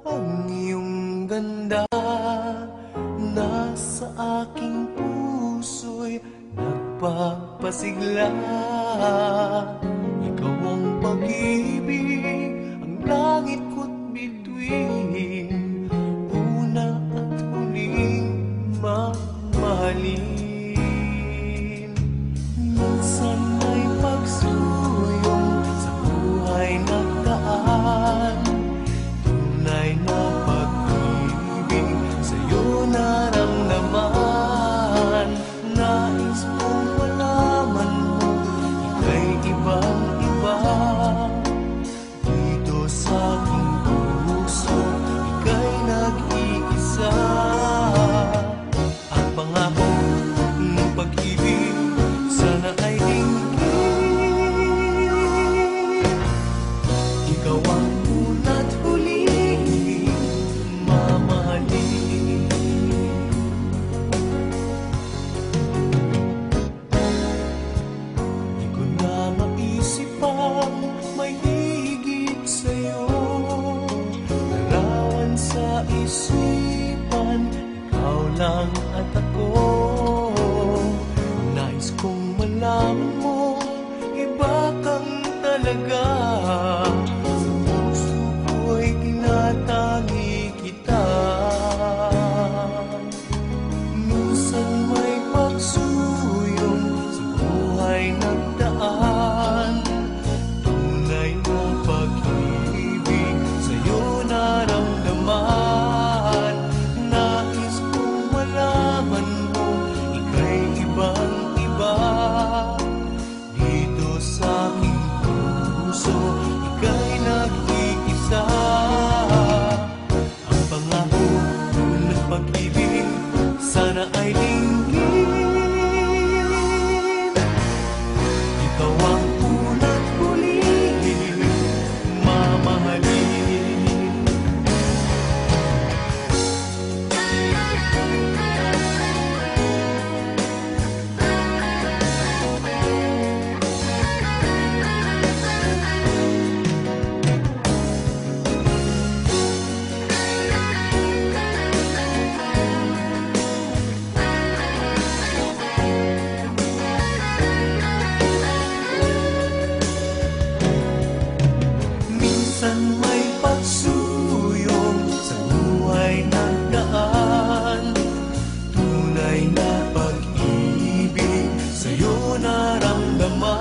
ang iyong ganda. Nasa aking puso'y nagpapasigla. Ikaw ang pag-ibig, ang langit ko't bituin, una at huling mamahalin. Minsan may pagsuyong sa buhay nagdaan, tunay na pag-ibig sa'yo naramdaman. Nais kong malaman mo, ika'y ibang-iba. Dito sa aking puso, ika'y nag-iisa. Ang pangako ng pag-ibig sana ay dinggin. Ikaw ang una't huling mamahalin. Di ko na maisip pang may higit sa'yo. Larawan sa isipan, ikaw lang at ako. Nais kong malaman mo, iba kang talaga. Sa puso ko'y tinatangi kita. Minsan may pagsuyong sa buhay nagdaan, tunay na pag-ibig sa'yo naramdaman. Nais kong malaman mo, ika'y ibang-iba. Dito sa aking puso, ika'y nag-iisa. Ang pangako ng pag-ibig sana ay dinggin. Ikaw ang una't huling mamahalin. Minsan may pagsuyong sa buhay nagdaan, tunay na pag-ibig sa'yo naramdaman.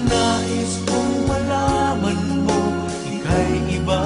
Nais kong malaman mo, ika'y iba.